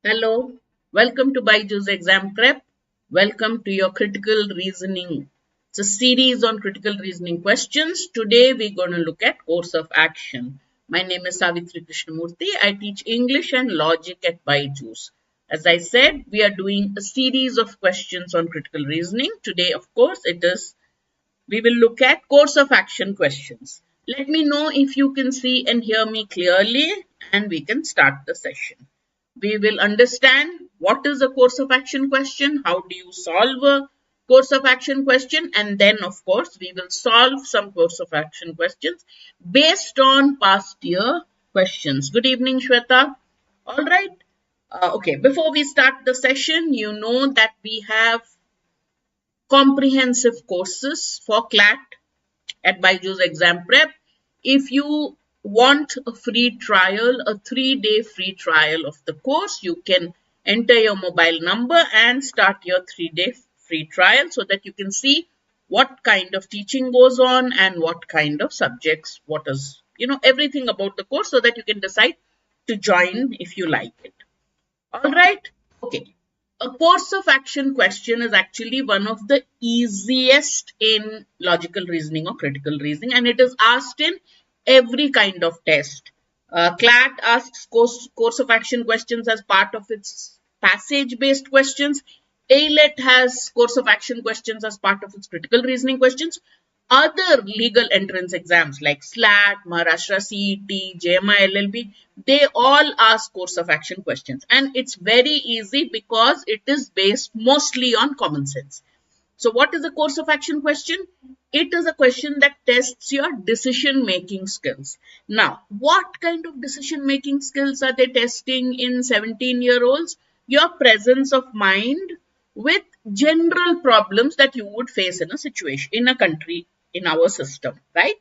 Hello, welcome to BYJU'S Exam Prep. Welcome to your critical reasoning. It's a series on critical reasoning questions. Today we're going to look at course of action. My name is Savitri Krishnamurthy. I teach English and logic at BYJU'S. As I said, we are doing a series of questions on critical reasoning. Today, of course, we will look at course of action questions. Let me know if you can see and hear me clearly, and we can start the session. We will understand what is a course of action question, how do you solve a course of action question, and then of course we will solve some course of action questions based on past year questions. Good evening, Shweta. All right. Okay, before we start the session, you know that we have comprehensive courses for CLAT at BYJU'S Exam Prep. If you want a free trial, a 3-day free trial of the course, you can enter your mobile number and start your 3-day free trial so that you can see what kind of teaching goes on and what kind of subjects, what is, everything about the course so that you can decide to join if you like it. All right. Okay. A course of action question is actually one of the easiest in logical reasoning or critical reasoning, and it is asked in every kind of test. CLAT asks course of action questions as part of its passage-based questions. AILET has course of action questions as part of its critical reasoning questions. Other legal entrance exams like SLAT, Maharashtra CET, JMI LLB, they all ask course of action questions. And it's very easy because it is based mostly on common sense. So what is a course of action question? It is a question that tests your decision-making skills. Now, what kind of decision-making skills are they testing in 17-year-olds? Your presence of mind with general problems that you would face in a situation, in a country, in our system, right?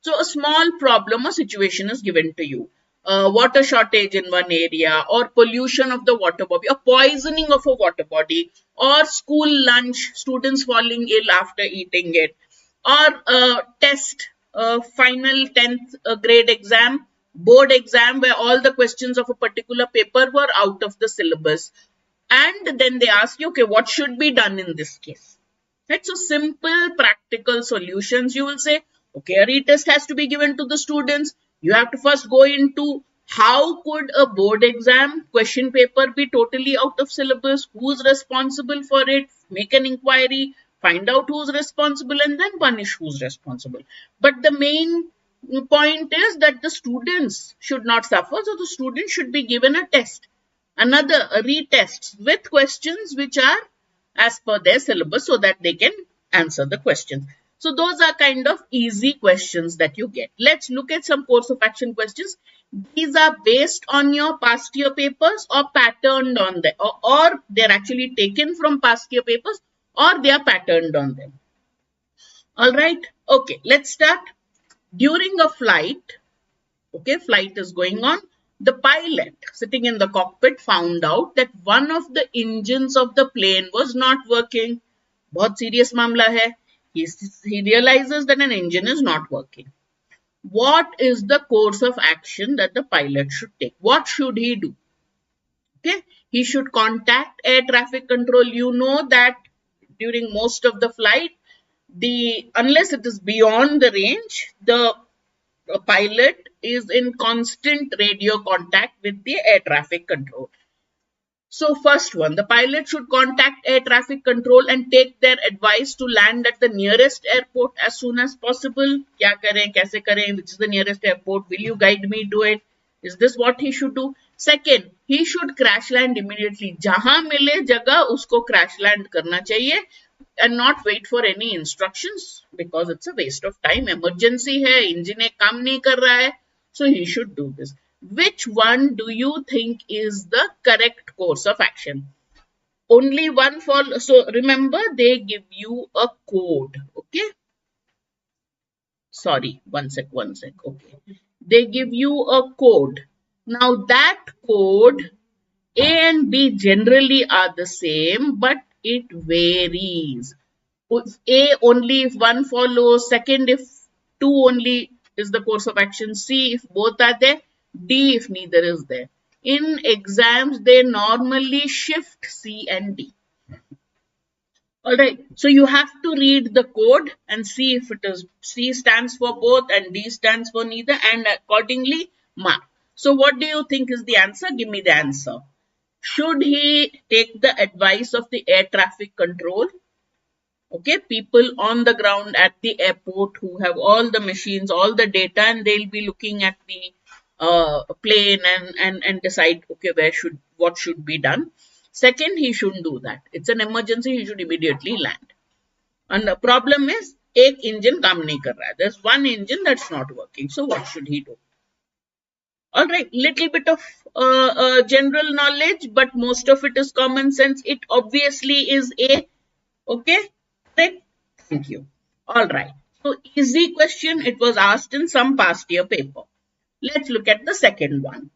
So a small problem or situation is given to you. Water shortage in one area, or pollution of the water body, or poisoning of a water body, or school lunch, students falling ill after eating it, or test, final 10th grade exam, board exam, where all the questions of a particular paper were out of the syllabus. And then they ask you, okay, what should be done in this case? Right? So simple, practical solutions. You will say, okay, a retest has to be given to the students. You have to first go into how could a board exam question paper be totally out of syllabus? Who's responsible for it? Make an inquiry, find out who's responsible, and then punish who's responsible. But the main point is that the students should not suffer. So the students should be given a test. Another retest with questions which are as per their syllabus so that they can answer the questions. So those are kind of easy questions that you get. Let's look at some course of action questions. These are based on your past year papers or patterned on them, or they're actually taken from past year papers, or they are patterned on them. All right. Okay, let's start. During a flight, okay, flight is going on. The pilot sitting in the cockpit found out that one of the engines of the plane was not working. बहुत serious मामला है. He realizes that an engine is not working. What is the course of action that the pilot should take? What should he do? Okay, he should contact air traffic control. You know that during most of the flight, unless it is beyond the range, the pilot is in constant radio contact with the air traffic control. So first one, the pilot should contact air traffic control and take their advice to land at the nearest airport as soon as possible. Kya kare, kaise kare, which is the nearest airport? Will you guide me to it? Is this what he should do? Second, he should crash land immediately. Jahan mile jagah usko crash land karna chahiye and not wait for any instructions because it's a waste of time. Emergency hai, engine काम नहीं कर रहा hai, so he should do this. Which one do you think is the correct course of action? Only one follow. So remember, they give you a code. Okay. Sorry, one sec. Okay. They give you a code. Now that code, A and B generally are the same, but it varies. A only if one follows, second if two only is the course of action. C if both are there. D if neither is there. In exams, they normally shift C and D. Alright, so you have to read the code and see if it is C stands for both and D stands for neither, and accordingly mark. So what do you think is the answer? Give me the answer. Should he take the advice of the air traffic control? Okay, people on the ground at the airport who have all the machines, all the data, and they'll be looking at the plane and decide, okay, what should be done. Second, he shouldn't do that. It's an emergency, he should immediately land. And the problem is, एक engine काम नहीं कर रहा है. There's one engine that's not working. So what should he do? All right, little bit of general knowledge, but most of it is common sense. It obviously is A. Okay, right? Thank you. All right. So easy question. It was asked in some past year paper. Let's look at the second one.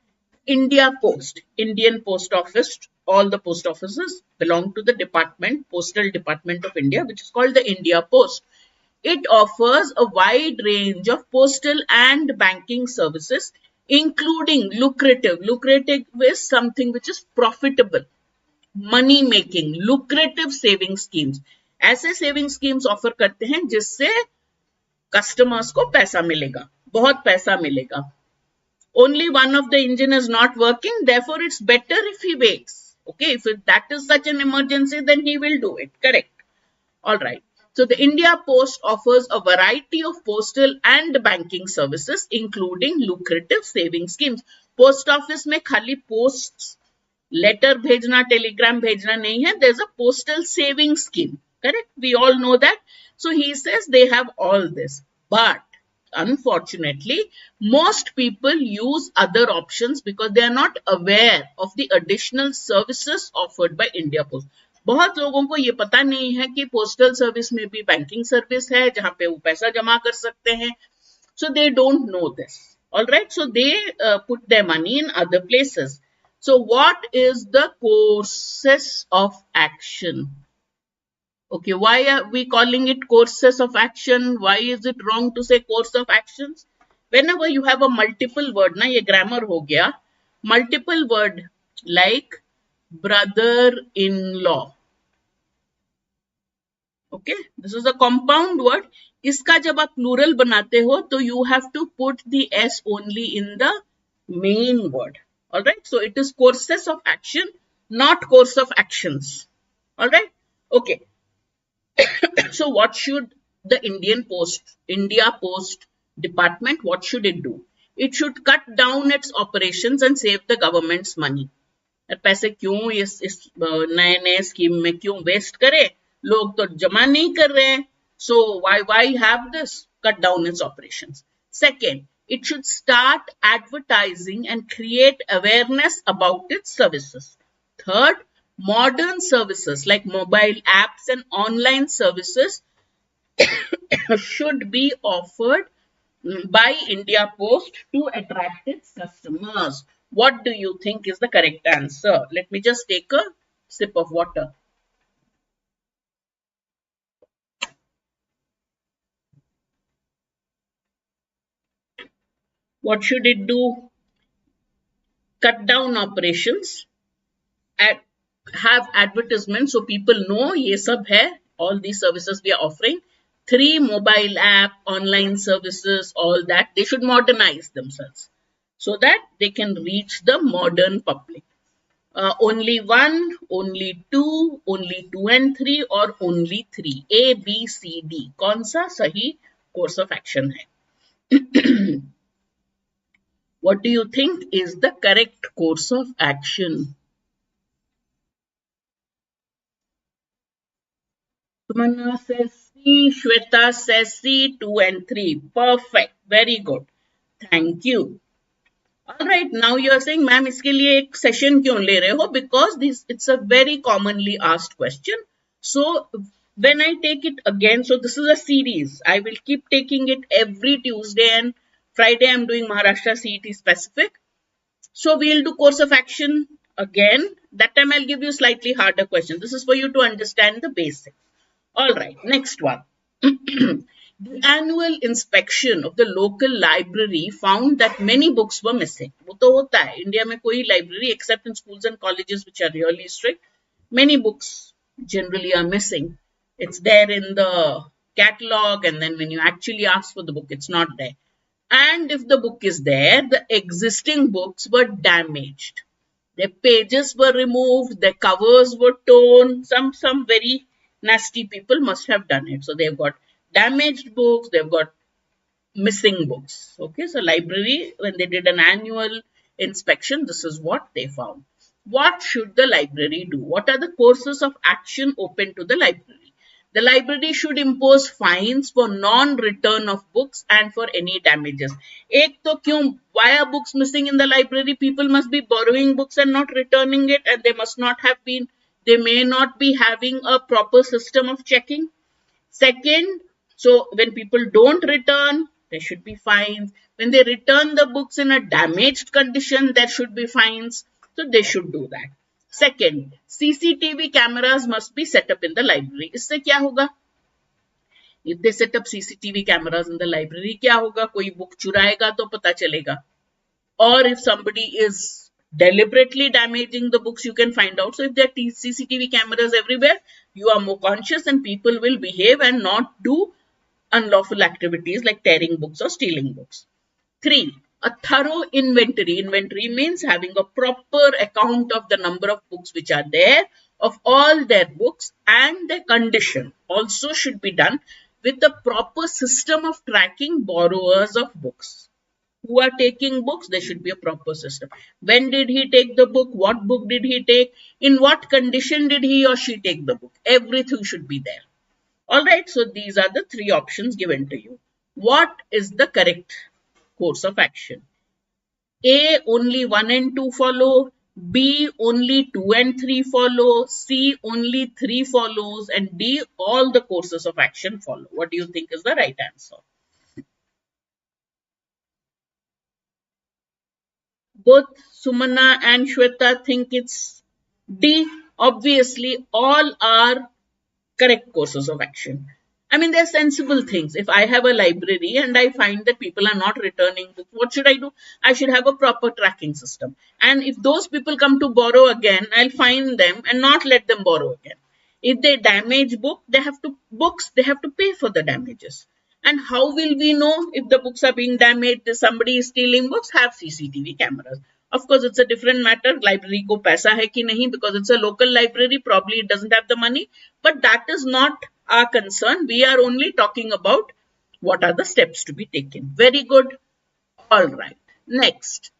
India Post, Indian Post Office. All the post offices belong to the department, Postal Department of India, which is called the India Post. It offers a wide range of postal and banking services, including lucrative. Lucrative is something which is profitable, money making, lucrative saving schemes. ऐसे saving schemes offer करते हैं जिससे customers को पैसा मिलेगा, बहुत पैसा मिलेगा. Only one of the engine is not working, therefore it's better if he waits. Okay, if that is such an emergency, then he will do it. Correct. All right. So the India Post offers a variety of postal and banking services, including lucrative saving schemes. Post office में खाली posts, letter भेजना, telegram भेजना नहीं है. There's a postal saving scheme. Correct? We all know that. So he says they have all this. But unfortunately, most people use other options because they are not aware of the additional services offered by India Post. बहुत लोगों को ये पता नहीं है कि postal service में भी बैंकिंग सर्विस है जहां पे वो पैसा जमा कर सकते हैं. So they don't know this. All right. So they put their money in other places. So what is the courses of action? Okay, why are we calling it courses of action? Why is it wrong to say course of actions? Whenever you have a multiple word, na ye grammar ho gaya, multiple word like brother-in-law. Okay, this is a compound word. Iska jab aap plural banate ho, to you have to put the S only in the main word. All right, so it is courses of action, not course of actions. All right, okay. So what should the India Post Department, what should it do? It should cut down its operations and save the government's money. पैसे क्यों इस नए scheme में क्यों waste करे? लोग तो जमा नहीं कर रहे हैं. So why have this? Cut down its operations. Second, it should start advertising and create awareness about its services. Third, modern services like mobile apps and online services should be offered by India Post to attract its customers. What do you think is the correct answer? Let me just take a sip of water. What should it do? Cut down operations, have advertisements so people know ye sab hai, all these services we are offering. 3, mobile app, online services, all that. They should modernize themselves so that they can reach the modern public. Only 1, only 2, only 2 and 3 or only 3. A, B, C, D. कौन सा सही course of action है? What do you think is the correct course of action? Sumana says C, Shweta says C, 2 and 3. Perfect. Very good. Thank you. Alright, now you are saying, ma'am, iske liye ek session kyun le rahe ho? Because it's a very commonly asked question. So, when I take it again, so this is a series. I will keep taking it every Tuesday and Friday I'm doing Maharashtra CET specific. So, we'll do course of action again. That time I'll give you slightly harder question. This is for you to understand the basics. Alright, next one. The annual inspection of the local library found that many books were missing. वो तो होता है India में कोई library except in schools and colleges which are really strict. Many books generally are missing. It's there in the catalog, and then when you actually ask for the book, it's not there. And if the book is there, the existing books were damaged. Their pages were removed, their covers were torn. Some very nasty people must have done it. So they've got damaged books, they've got missing books. Okay, so library, when they did an annual inspection, this is what they found. What should the library do? What are the courses of action open to the library? The library should impose fines for non-return of books and for any damages. एक तो क्यों? Why are books missing in the library? People must be borrowing books and not returning it, and they must not have been. They may not be having a proper system of checking. Second, so when people don't return, there should be fines. When they return the books in a damaged condition, there should be fines. So they should do that. Second, CCTV cameras must be set up in the library. इससे क्या होगा? If they set up CCTV cameras in the library, क्या होगा? कोई book चुराएगा तो पता चलेगा. Or if somebody is deliberately damaging the books, you can find out. So if there are CCTV cameras everywhere, you are more conscious and people will behave and not do unlawful activities like tearing books or stealing books. 3. A thorough inventory. Inventory means having a proper account of the number of books which are there, of all their books, and their condition also should be done with a proper system of tracking borrowers of books. Who are taking books, there should be a proper system. When did he take the book? What book did he take? In what condition did he or she take the book? Everything should be there. Alright, so these are the 3 options given to you. What is the correct course of action? A, only 1 and 2 follow. B, only 2 and 3 follow. C, only 3 follows. And D, all the courses of action follow. What do you think is the right answer? Both Sumana and Shweta think it's D. Obviously, all are correct courses of action. I mean, they're sensible things. If I have a library and I find that people are not returning books, what should I do? I should have a proper tracking system. And if those people come to borrow again, I'll fine them and not let them borrow again. If they damage books, they have to pay for the damages. And how will we know if the books are being damaged, if somebody is stealing books? Have CCTV cameras. Of course, it's a different matter. Library ko paisa hai ki nahi, because it's a local library. Probably it doesn't have the money. But that is not our concern. We are only talking about what are the steps to be taken. Very good. All right. Next.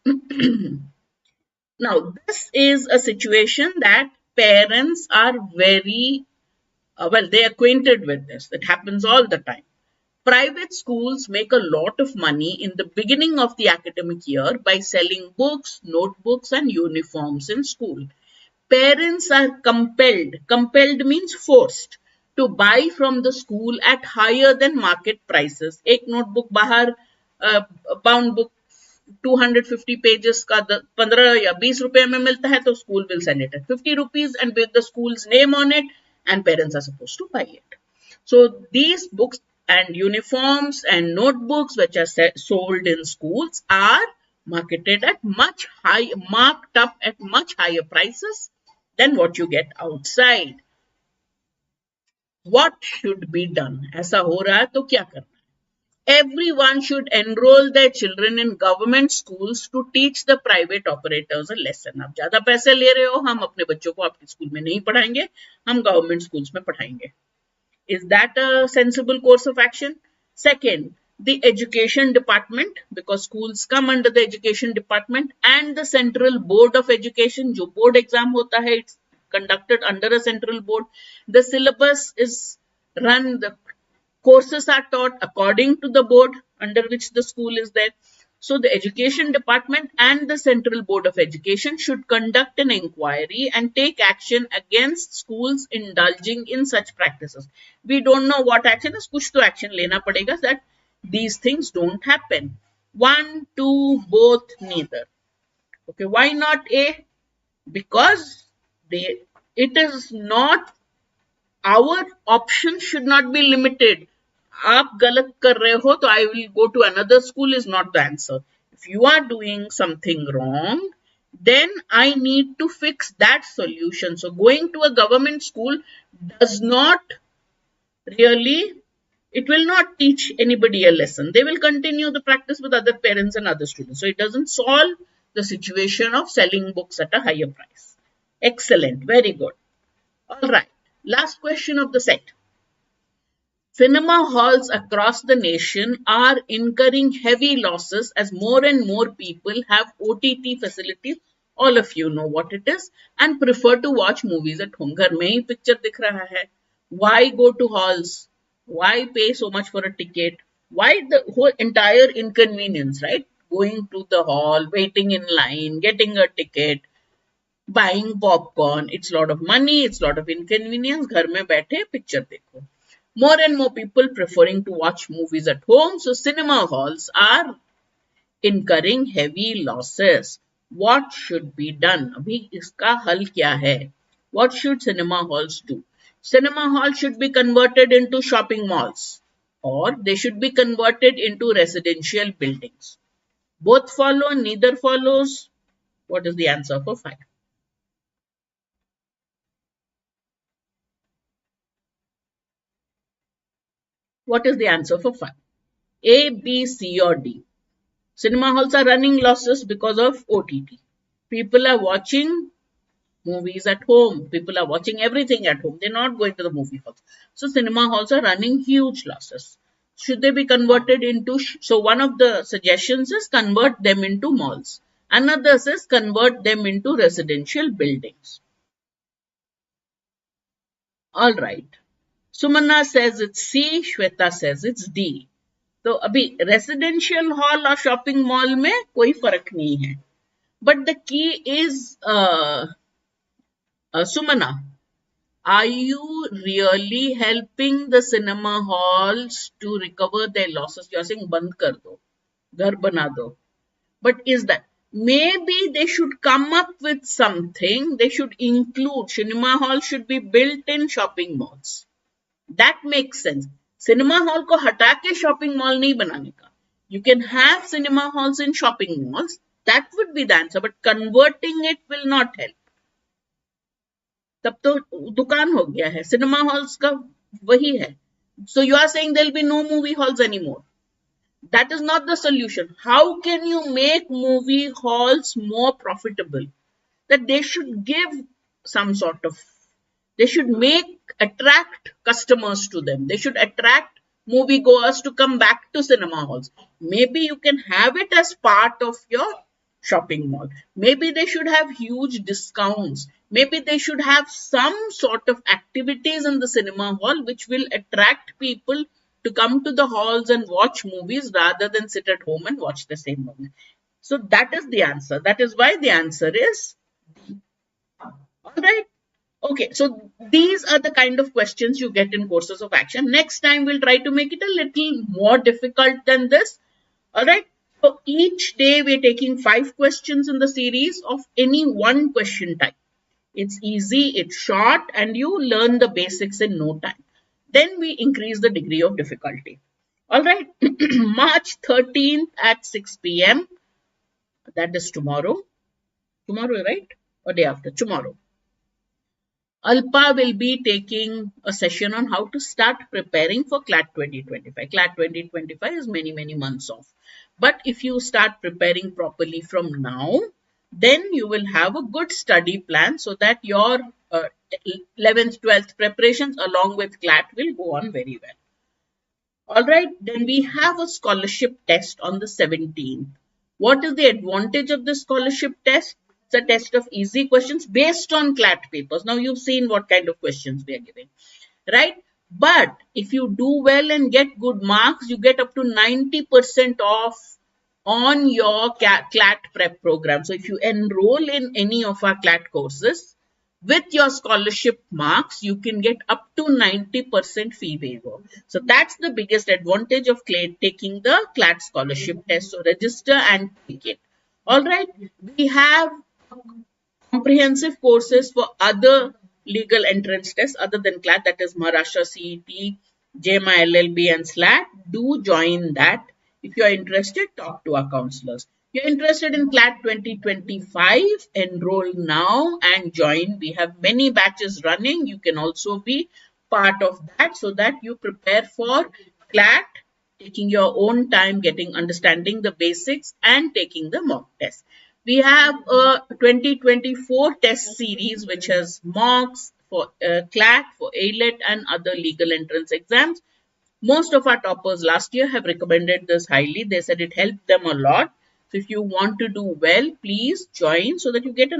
Now, this is a situation that parents are very, they're acquainted with this. It happens all the time. Private schools make a lot of money in the beginning of the academic year by selling books, notebooks, and uniforms in school. Parents are compelled means forced, to buy from the school at higher than market prices. एक notebook बाहर bound book 250 pages का 15 या 20 रुपए में मिलता है, तो school will sell it at 50 rupees and with the school's name on it, and parents are supposed to buy it. So these books and uniforms and notebooks which are sold in schools are marketed at marked up at much higher prices than what you get outside. What should be done? ऐसा हो रहा है तो क्या करना है? Everyone should enroll their children in government schools to teach the private operators a lesson. आप ज्यादा पैसे ले रहे हो, हम अपने बच्चों को आपके स्कूल में नहीं पढ़ाएंगे, हम गवर्नमेंट स्कूल्स में पढ़ाएंगे. Is that a sensible course of action? Second, the education department, because schools come under the education department, and the central board of education, जो board exam होता है, it's conducted under a central board. The syllabus is run, the courses are taught according to the board under which the school is there. So the education department and the central board of education should conduct an inquiry and take action against schools indulging in such practices. We don't know what action is, kuch to action lena padega that these things don't happen. 1, 2, both, neither. Okay, why not A? Because it is not, our options should not be limited. आप गलत कर रहे हो तो I will go to another school is not the answer. If you are doing something wrong, then I need to fix that solution. So going to a government school does not really, it will not teach anybody a lesson. They will continue the practice with other parents and other students. So it doesn't solve the situation of selling books at a higher price. Excellent. Very good. All right. Last question of the set. Cinema halls across the nation are incurring heavy losses as more and more people have OTT facilities. All of you know what it is and prefer to watch movies at home. घर में ही picture दिख रहा है. Why go to halls? Why pay so much for a ticket? Why the whole entire inconvenience, right? Going to the hall, waiting in line, getting a ticket, buying popcorn. It's a lot of money, it's a lot of inconvenience. घर में बैठे picture देखो. More and more people preferring to watch movies at home. So cinema halls are incurring heavy losses. What should be done? अभी इसका हल क्या है? What should cinema halls do? Cinema halls should be converted into shopping malls or they should be converted into residential buildings. Both follow, neither follows. What is the answer for 5? What is the answer for 5? A, B, C or D? Cinema halls are running losses because of OTT. People are watching movies at home. People are watching everything at home. They're not going to the movie halls. So cinema halls are running huge losses. Should they be converted into, so one of the suggestions is convert them into malls. Another says convert them into residential buildings. All right. Sumana says it's C. Shweta says it's D. तो अभी residential hall और shopping mall में कोई फर्क नहीं है but the key is Sumana are you really helping the cinema halls to recover their losses you are saying बंद कर दो घर बना दो but is that maybe they should come up with something they should include cinema hall should be built in shopping malls that makes sense cinema hall को हटा के shopping mall नहीं बनाने का you can have cinema halls in shopping malls that would be the answer but converting it will not help तब तो दुकान हो गया है सिनेमा हॉल्स का वही है so you are saying there will be no movie halls anymore that is not the solution how can you make movie halls more profitable that they should give some sort of they should attract customers to them. They should attract moviegoers to come back to cinema halls. Maybe you can have it as part of your shopping mall. Maybe they should have huge discounts. Maybe they should have some sort of activities in the cinema hall which will attract people to come to the halls and watch movies rather than sit at home and watch the same movie. So that is the answer. That is why the answer is D. All right. Okay, so these are the kind of questions you get in courses of action. Next time, we'll try to make it a little more difficult than this. All right. So each day, we're taking 5 questions in the series of any one question type. It's easy, it's short, and you learn the basics in no time. Then we increase the degree of difficulty. All right. March 13th at 6 p.m. That is tomorrow. Tomorrow, right? Or day after? Tomorrow. Alpa will be taking a session on how to start preparing for CLAT 2025. CLAT 2025 is many months off. But if you start preparing properly from now, then you will have a good study plan so that your 11th, 12th preparations along with CLAT will go on very well. All right, then we have a scholarship test on the 17th. What is the advantage of the scholarship test? It's a test of easy questions based on CLAT papers. Now you've seen what kind of questions we are giving, right? But if you do well and get good marks, you get up to 90% off on your CLAT prep program. So if you enroll in any of our CLAT courses, with your scholarship marks, you can get up to 90% fee waiver. So that's the biggest advantage of taking the CLAT scholarship test. So register and take it. All right. We have comprehensive courses for other legal entrance tests other than CLAT, that is Maharashtra CET, JMA, LLB and SLAT, do join that. If you are interested, talk to our counselors. If you're interested in CLAT 2025, enroll now and join. We have many batches running. You can also be part of that so that you prepare for CLAT, taking your own time, understanding the basics and taking the mock test. We have a 2024 test series which has mocks for CLAT, for AILET and other legal entrance exams. Most of our toppers last year have recommended this highly. They said it helped them a lot. So if you want to do well, please join so that you get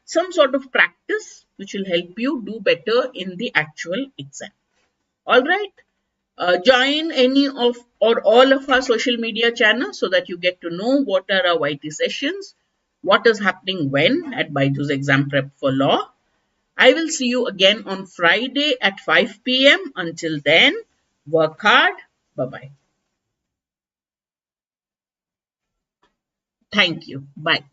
some sort of practice which will help you do better in the actual exam. All right. Join any of or all of our social media channels so that you get to know what are our YT sessions, what is happening when at BYJU'S Exam Prep for Law. I will see you again on Friday at 5 p.m. Until then, work hard. Bye-bye. Thank you. Bye.